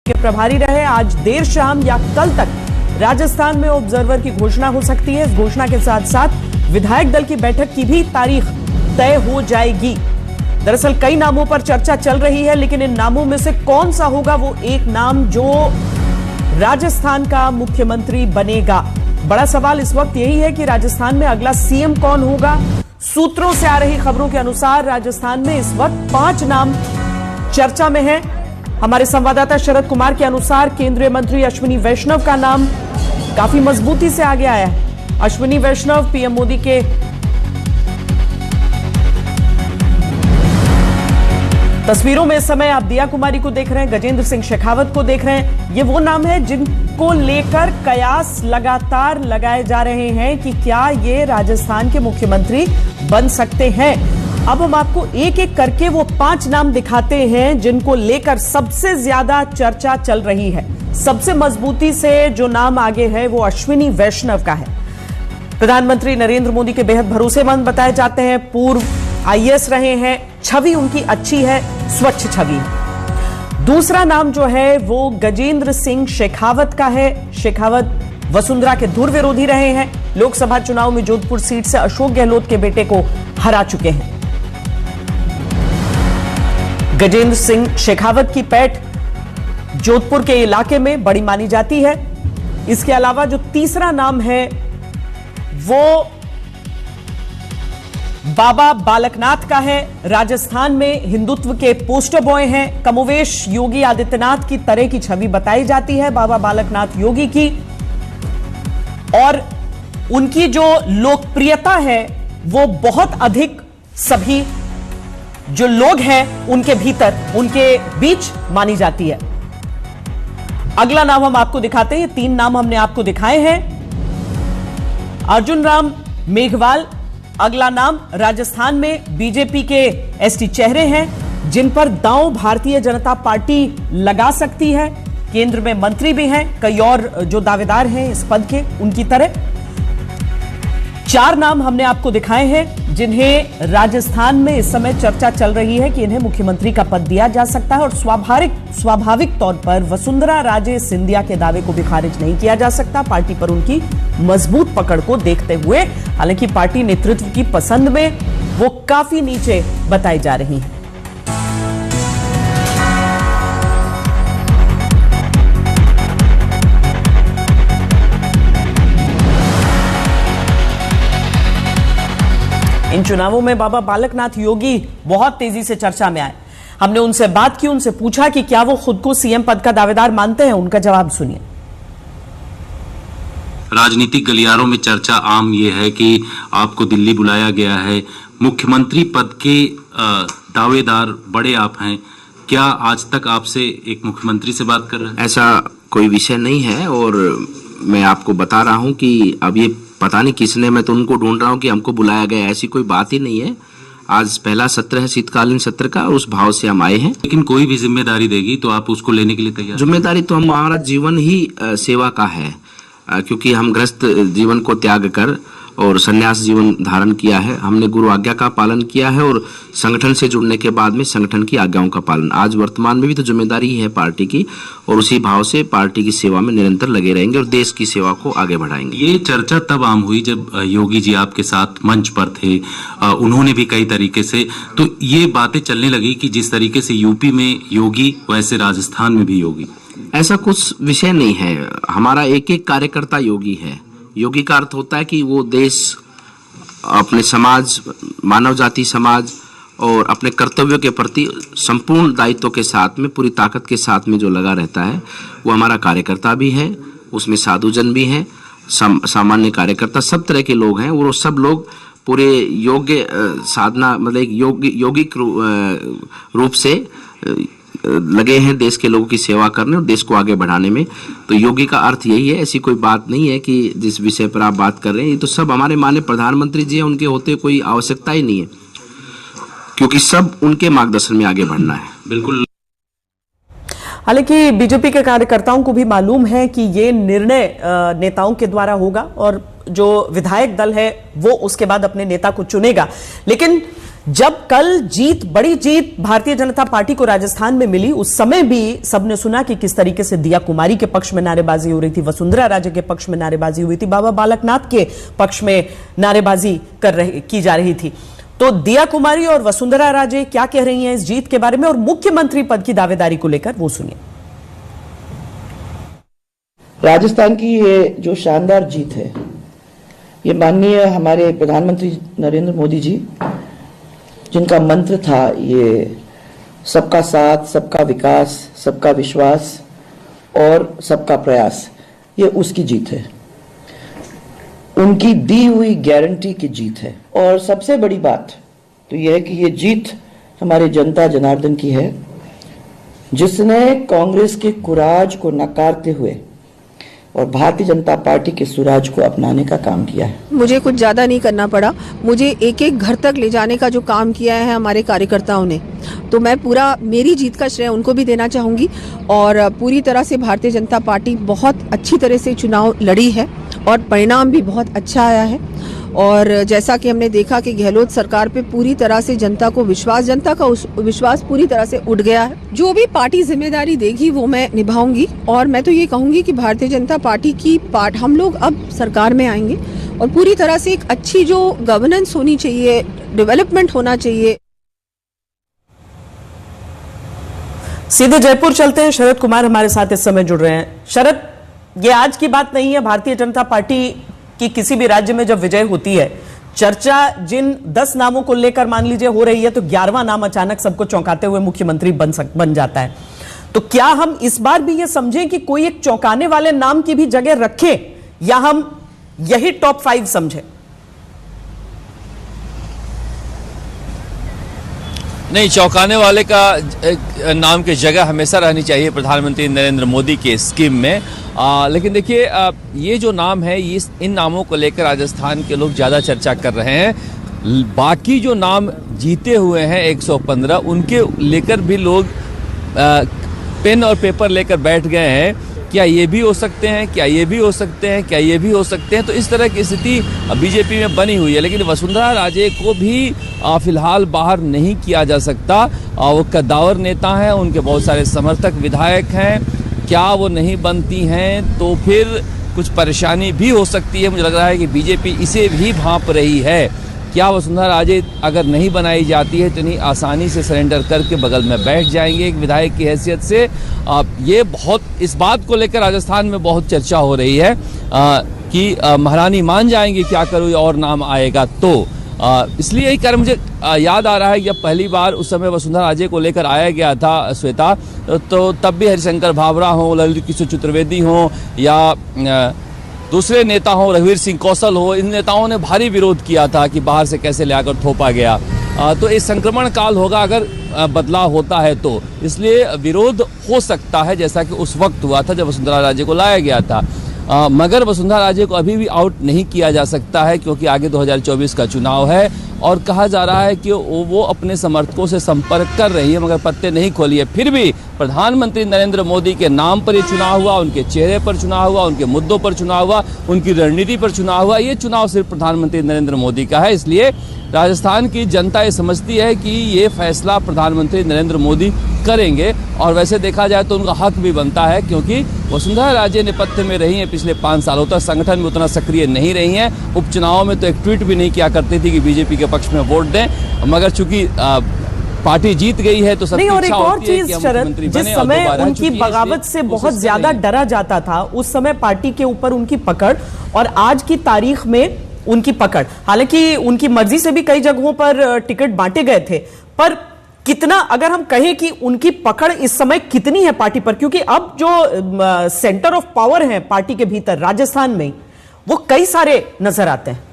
के प्रभारी रहे। आज देर शाम या कल तक राजस्थान में ऑब्जर्वर की घोषणा हो सकती है। इस घोषणा के साथ साथ विधायक दल की बैठक की भी तारीख तय हो जाएगी। दरअसल कई नामों पर चर्चा चल रही है, लेकिन इन नामों में से कौन सा होगा वो एक नाम जो राजस्थान का मुख्यमंत्री बनेगा। बड़ा सवाल इस वक्त यही है कि राजस्थान में अगला सीएम कौन होगा। सूत्रों से आ रही खबरों के अनुसार राजस्थान में इस वक्त 5 नाम चर्चा में हैं। हमारे संवाददाता शरद कुमार के अनुसार केंद्रीय मंत्री अश्विनी वैष्णव का नाम काफी मजबूती से आगे आया है। अश्विनी वैष्णव पीएम मोदी के तस्वीरों में इस समय आप दिया कुमारी को देख रहे हैं, गजेंद्र सिंह शेखावत को देख रहे हैं। ये वो नाम है जिनको लेकर कयास लगातार लगाए जा रहे हैं कि क्या ये राजस्थान के मुख्यमंत्री बन सकते हैं। अब हम आपको एक एक करके वो 5 नाम दिखाते हैं जिनको लेकर सबसे ज्यादा चर्चा चल रही है। सबसे मजबूती से जो नाम आगे है वो अश्विनी वैष्णव का है। प्रधानमंत्री नरेंद्र मोदी के बेहद भरोसेमंद बताए जाते हैं। पूर्व आईएएस रहे हैं, छवि उनकी अच्छी है, स्वच्छ छवि। दूसरा नाम जो है वो गजेंद्र सिंह शेखावत का है। शेखावत वसुंधरा के धुर विरोधी रहे हैं। लोकसभा चुनाव में जोधपुर सीट से अशोक गहलोत के बेटे को हरा चुके हैं। गजेंद्र सिंह शेखावत की पैठ जोधपुर के इलाके में बड़ी मानी जाती है। इसके अलावा जो तीसरा नाम है वो बाबा बालकनाथ का है। राजस्थान में हिंदुत्व के पोस्टर बॉय हैं। कमोवेश योगी आदित्यनाथ की तरह की छवि बताई जाती है बाबा बालकनाथ योगी की, और उनकी जो लोकप्रियता है वो बहुत अधिक सभी जो लोग हैं उनके भीतर, उनके बीच मानी जाती है। अगला नाम हम आपको दिखाते हैं। 3 नाम हमने आपको दिखाए हैं। अर्जुन राम मेघवाल अगला नाम। राजस्थान में बीजेपी के एसटी चेहरे हैं जिन पर दांव भारतीय जनता पार्टी लगा सकती है। केंद्र में मंत्री भी हैं, कई और जो दावेदार हैं इस पद के उनकी तरह। 4 नाम हमने आपको दिखाए हैं जिन्हें राजस्थान में इस समय चर्चा चल रही है कि इन्हें मुख्यमंत्री का पद दिया जा सकता है, और स्वाभाविक तौर पर वसुंधरा राजे सिंधिया के दावे को भी खारिज नहीं किया जा सकता पार्टी पर उनकी मजबूत पकड़ को देखते हुए। हालांकि पार्टी नेतृत्व की पसंद में वो काफी नीचे बताई जा रही है। इन चुनावों में बाबा बालकनाथ योगी बहुत तेजी से चर्चा में आए। हमने उनसे बात की, उनसे पूछा कि क्या वो खुद को सीएम पद का दावेदार मानते हैं। उनका जवाब सुनिए। राजनीतिक गलियारों में चर्चा आम ये है कि आपको दिल्ली बुलाया गया है, मुख्यमंत्री पद के दावेदार बड़े आप हैं। क्या आज तक आपसे एक मुख्यमंत्री से बात कर रहे हैं? ऐसा कोई विषय नहीं है, और मैं आपको बता रहा हूं कि अब ये पता नहीं किसने, मैं तो उनको ढूंढ रहा हूं कि हमको बुलाया गया, ऐसी कोई बात ही नहीं है। आज पहला सत्र है शीतकालीन सत्र का, और उस भाव से हम आए हैं। लेकिन कोई भी जिम्मेदारी देगी तो आप उसको लेने के लिए तैयार? जिम्मेदारी तो हमारा जीवन ही सेवा का है, क्योंकि हम गृहस्थ जीवन को त्याग कर और संन्यास जीवन धारण किया है। हमने गुरु आज्ञा का पालन किया है, और संगठन से जुड़ने के बाद में संगठन की आज्ञाओं का पालन। आज वर्तमान में भी तो जिम्मेदारी ही है पार्टी की, और उसी भाव से पार्टी की सेवा में निरंतर लगे रहेंगे और देश की सेवा को आगे बढ़ाएंगे। ये चर्चा तब आम हुई जब योगी जी आपके साथ मंच पर थे, उन्होंने भी कई तरीके से, तो ये बातें चलने लगी कि जिस तरीके से यूपी में योगी वैसे राजस्थान में भी योगी। ऐसा कुछ विषय नहीं है। हमारा एक एक कार्यकर्ता योगी है। योगी का अर्थ होता है कि वो देश, अपने समाज, मानव जाति समाज और अपने कर्तव्यों के प्रति संपूर्ण दायित्व के साथ में, पूरी ताकत के साथ में जो लगा रहता है, वो हमारा कार्यकर्ता भी है। उसमें साधुजन भी हैं, सामान्य कार्यकर्ता, सब तरह के लोग हैं। वो सब लोग पूरे योग्य साधना, मतलब एक यौगिक रूप से लगे हैं देश के लोगों की सेवा करने और देश को आगे बढ़ाने में। तो योगी का अर्थ यही है। ऐसी कोई बात नहीं है कि जिस विषय पर आप बात कर रहे हैं, ये तो सब हमारे माननीय प्रधानमंत्री जी हैं, उनके होते कोई आवश्यकता ही नहीं है, क्योंकि सब उनके मार्गदर्शन में आगे बढ़ना है। बिल्कुल। हालांकि बीजेपी के कार्यकर्ताओं को भी मालूम है कि ये निर्णय नेताओं के द्वारा होगा, और जो विधायक दल है वो उसके बाद अपने नेता को चुनेगा। लेकिन जब कल बड़ी जीत भारतीय जनता पार्टी को राजस्थान में मिली, उस समय भी सबने सुना कि किस तरीके से दिया कुमारी के पक्ष में नारेबाजी हो रही थी, वसुंधरा राजे के पक्ष में नारेबाजी हुई थी, बाबा बालकनाथ के पक्ष में नारेबाजी की जा रही थी। तो दिया कुमारी और वसुंधरा राजे क्या कह रही हैं इस जीत के बारे में और मुख्यमंत्री पद की दावेदारी को लेकर, वो सुनिए। राजस्थान की ये जो शानदार जीत है, ये माननीय हमारे प्रधानमंत्री नरेंद्र मोदी जी, जिनका मंत्र था ये सबका साथ, सबका विकास, सबका विश्वास और सबका प्रयास, ये उसकी जीत है, उनकी दी हुई गारंटी की जीत है। और सबसे बड़ी बात तो यह है कि ये जीत हमारे जनता जनार्दन की है, जिसने कांग्रेस के कुराज को नकारते हुए और भारतीय जनता पार्टी के सुराज को अपनाने का काम किया है। मुझे कुछ ज्यादा नहीं करना पड़ा, मुझे एक एक घर तक ले जाने का जो काम किया है हमारे कार्यकर्ताओं ने, तो मैं मेरी जीत का श्रेय उनको भी देना चाहूंगी। और पूरी तरह से भारतीय जनता पार्टी बहुत अच्छी तरह से चुनाव लड़ी है और परिणाम भी बहुत अच्छा आया है। और जैसा कि हमने देखा कि गहलोत सरकार पे पूरी तरह से जनता का विश्वास पूरी तरह से उठ गया है। जो भी पार्टी जिम्मेदारी देगी वो मैं निभाऊंगी। और मैं तो ये कहूंगी कि भारतीय जनता पार्टी की हम लोग अब सरकार में आएंगे और पूरी तरह से एक अच्छी जो गवर्नेंस होनी चाहिए, डेवलपमेंट होना चाहिए। सीधे जयपुर चलते हैं, शरद कुमार हमारे साथ इस समय जुड़ रहे हैं। शरद, ये आज की बात नहीं है, भारतीय जनता पार्टी कि किसी भी राज्य में जब विजय होती है, चर्चा जिन 10 नामों को लेकर मान लीजिए हो रही है, तो 11वां नाम अचानक सबको चौंकाते हुए मुख्यमंत्री बन जाता है। तो क्या हम इस बार भी ये समझें कि कोई एक चौंकाने वाले नाम की भी जगह रखें, या हम यही टॉप 5 समझें? नहीं, चौंकाने वाले का नाम की जगह हमेशा रहनी चाहिए प्रधानमंत्री नरेंद्र मोदी के स्कीम में। लेकिन देखिए, ये जो नाम है, इन नामों को लेकर राजस्थान के लोग ज़्यादा चर्चा कर रहे हैं। बाकी जो नाम जीते हुए हैं 115, उनके लेकर भी लोग पेन और पेपर लेकर बैठ गए हैं, क्या ये भी हो सकते हैं, क्या ये भी हो सकते हैं, क्या ये भी हो सकते हैं। तो इस तरह की स्थिति बीजेपी में बनी हुई है। लेकिन वसुंधरा राजे को भी फिलहाल बाहर नहीं किया जा सकता। वो कद्दावर नेता हैं, उनके बहुत सारे समर्थक विधायक हैं, क्या वो नहीं बनती हैं तो फिर कुछ परेशानी भी हो सकती है। मुझे लग रहा है कि बीजेपी इसे भी भांप रही है। क्या वसुंधरा राजे अगर नहीं बनाई जाती है तो इतनी आसानी से सरेंडर करके बगल में बैठ जाएंगे एक विधायक की हैसियत से? ये बहुत, इस बात को लेकर राजस्थान में बहुत चर्चा हो रही है कि महारानी मान जाएंगी क्या करूँ और नाम आएगा तो। इसलिए यही कारण मुझे याद आ रहा है कि जब पहली बार उस समय वसुंधरा राजे को लेकर आया गया था श्वेता, तो तब भी हरिशंकर भाभरा हो, ललित किशोर चतुर्वेदी हो या दूसरे नेता हो, रघुवीर सिंह कौशल हो, इन नेताओं ने भारी विरोध किया था कि बाहर से कैसे लाकर थोपा गया। तो इस संक्रमण काल होगा अगर बदलाव होता है तो, इसलिए विरोध हो सकता है जैसा कि उस वक्त हुआ था जब वसुंधरा राजे को लाया गया था। मगर वसुंधरा राजे को अभी भी आउट नहीं किया जा सकता है, क्योंकि आगे 2024 का चुनाव है और कहा जा रहा है कि वो अपने समर्थकों से संपर्क कर रही है, मगर पत्ते नहीं खोली है। फिर भी प्रधानमंत्री नरेंद्र मोदी के नाम पर ये चुनाव हुआ, उनके चेहरे पर चुनाव हुआ, उनके मुद्दों पर चुनाव हुआ, उनकी रणनीति पर चुनाव हुआ। ये चुनाव सिर्फ प्रधानमंत्री नरेंद्र मोदी का है। इसलिए राजस्थान की जनता ये समझती है कि ये फैसला प्रधानमंत्री नरेंद्र मोदी करेंगे। और वैसे देखा जाए तो उनका हक भी बनता है, क्योंकि वसुंधरा राजे नेपथ्य में रही हैं पिछले 5 सालों तक, संगठन में उतना सक्रिय नहीं रही हैं। उपचुनाव में तो एक ट्वीट भी नहीं किया करती थी कि बीजेपी के पक्ष में वोट दें, मगर चूंकि पार्टी जीत गई है तो नहीं। और एक और चीज शरद, जिस समय उनकी बगावत से बहुत ज्यादा डरा जाता था, उस समय पार्टी के ऊपर उनकी पकड़ और आज की तारीख में उनकी पकड़, हालांकि उनकी मर्जी से भी कई जगहों पर टिकट बांटे गए थे, पर कितना, अगर हम कहें कि उनकी पकड़ इस समय कितनी है पार्टी पर, क्योंकि अब जो सेंटर ऑफ पावर है पार्टी के भीतर राजस्थान में, वो कई सारे नजर आते हैं।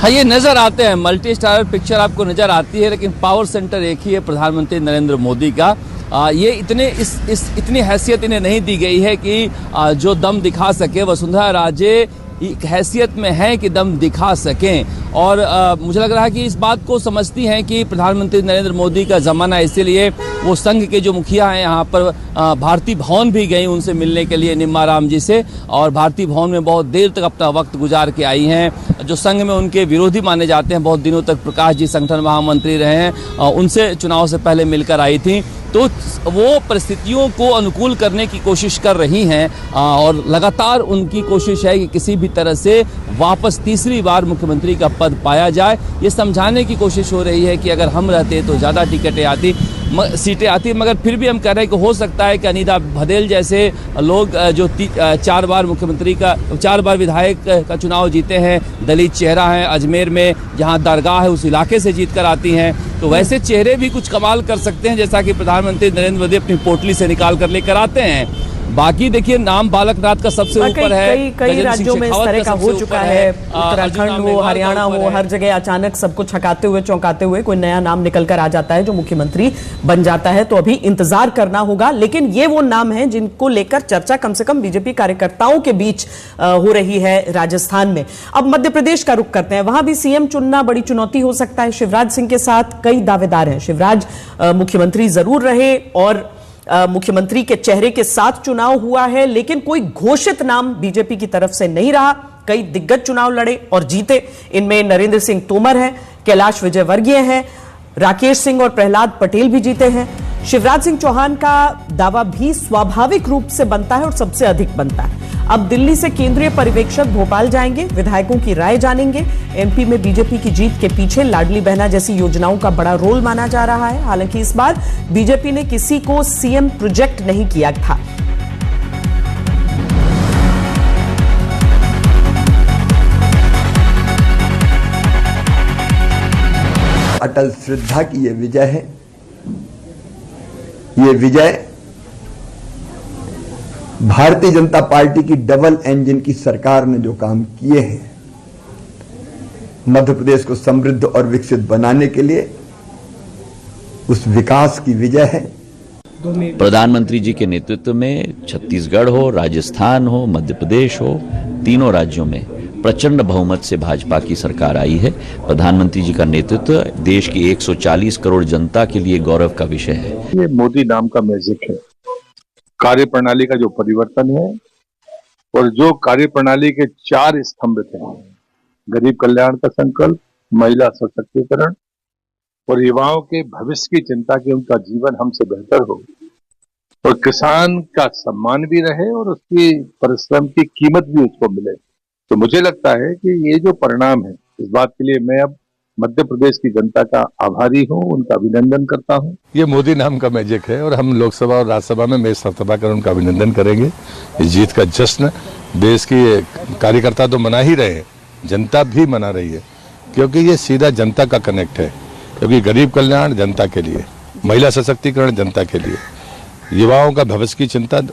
हाँ, ये नजर आते हैं, मल्टी स्टारर पिक्चर आपको नजर आती है, लेकिन पावर सेंटर एक ही है, प्रधानमंत्री नरेंद्र मोदी का। ये इतनी हैसियत इन्हें नहीं दी गई है कि जो दम दिखा सके। वसुंधरा राजे एक हैसियत में है कि दम दिखा सकें, और मुझे लग रहा है कि इस बात को समझती हैं कि प्रधानमंत्री नरेंद्र मोदी का ज़माना, इसीलिए वो संघ के जो मुखिया हैं यहाँ पर भारतीय भवन भी गई उनसे मिलने के लिए, निम्मा राम जी से, और भारतीय भवन में बहुत देर तक अपना वक्त गुजार के आई हैं। जो संघ में उनके विरोधी माने जाते हैं, बहुत दिनों तक प्रकाश जी संगठन महामंत्री रहे हैं, उनसे चुनाव से पहले मिलकर आई थी, तो वो परिस्थितियों को अनुकूल करने की कोशिश कर रही हैं और लगातार उनकी कोशिश है कि किसी भी तरह से वापस तीसरी बार मुख्यमंत्री का पद पाया जाए। ये समझाने की कोशिश हो रही है कि अगर हम रहते तो ज़्यादा सीटें आती, मगर फिर भी हम कह रहे हैं कि हो सकता है कि अनिता भदेल जैसे लोग जो 4 बार विधायक का चुनाव जीते हैं, दलित चेहरा है, अजमेर में जहां दरगाह है उस इलाके से जीत कर आती हैं, तो वैसे चेहरे भी कुछ कमाल कर सकते हैं, जैसा कि प्रधानमंत्री नरेंद्र मोदी अपनी पोटली से निकाल कर लेकर आते हैं। बाकी देखिए नाम बालकनाथ का सबसे ऊपर है, कई राज्यों में इस तरह का हो चुका है, उत्तराखंड हो, हरियाणा हो, हर जगह अचानक सबको छकाते हुए चौंकाते हुए कोई नया नाम निकल कर आ जाता है जो मुख्यमंत्री बन जाता है। तो अभी इंतजार करना होगा, लेकिन ये वो नाम है जिनको लेकर चर्चा कम से कम बीजेपी कार्यकर्ताओं के बीच हो रही है राजस्थान में। अब मध्य प्रदेश का रुख करते हैं, वहां भी सीएम चुनना बड़ी चुनौती हो सकता है। शिवराज सिंह के साथ कई दावेदार हैं। शिवराज मुख्यमंत्री जरूर रहे और मुख्यमंत्री के चेहरे के साथ चुनाव हुआ है, लेकिन कोई घोषित नाम बीजेपी की तरफ से नहीं रहा। कई दिग्गज चुनाव लड़े और जीते, इनमें नरेंद्र सिंह तोमर हैं, कैलाश विजयवर्गीय हैं, राकेश सिंह और प्रहलाद पटेल भी जीते हैं। शिवराज सिंह चौहान का दावा भी स्वाभाविक रूप से बनता है और सबसे अधिक बनता है। अब दिल्ली से केंद्रीय पर्यवेक्षक भोपाल जाएंगे, विधायकों की राय जानेंगे। एमपी में बीजेपी की जीत के पीछे लाडली बहना जैसी योजनाओं का बड़ा रोल माना जा रहा है। हालांकि इस बार बीजेपी ने किसी को सीएम प्रोजेक्ट नहीं किया था। अटल श्रद्धा की ये विजय है। ये विजय भारतीय जनता पार्टी की डबल इंजन की सरकार ने जो काम किए हैं, मध्य प्रदेश को समृद्ध और विकसित बनाने के लिए उस विकास की विजय है। प्रधानमंत्री जी के नेतृत्व में छत्तीसगढ़ हो, राजस्थान हो, मध्य प्रदेश हो, तीनों राज्यों में प्रचंड बहुमत से भाजपा की सरकार आई है। प्रधानमंत्री जी का नेतृत्व देश की 140 करोड़ जनता के लिए गौरव का विषय है। ये मोदी नाम का मैजिक है, कार्य प्रणाली का जो परिवर्तन है और जो कार्य प्रणाली के 4 स्तंभ थे, गरीब कल्याण का संकल्प, महिला सशक्तिकरण और युवाओं के भविष्य की चिंता की उनका जीवन हमसे बेहतर हो और किसान का सम्मान भी रहे और उसकी परिश्रम की कीमत भी उसको मिले। तो मुझे लगता है कि ये जो परिणाम है, इस बात के लिए मैं अब मध्य प्रदेश की जनता का आभारी हूँ, उनका अभिनंदन करता हूँ। ये मोदी नाम का मैजिक है और हम लोकसभा और राज्यसभा में मेज सभा कर उनका अभिनंदन करेंगे। इस जीत का जश्न देश की कार्यकर्ता तो मना ही रहे हैं, जनता भी मना रही है, क्योंकि ये सीधा जनता का कनेक्ट है। क्योंकि गरीब कल्याण जनता के लिए, महिला सशक्तिकरण जनता के लिए, युवाओं का भविष्य की चिंता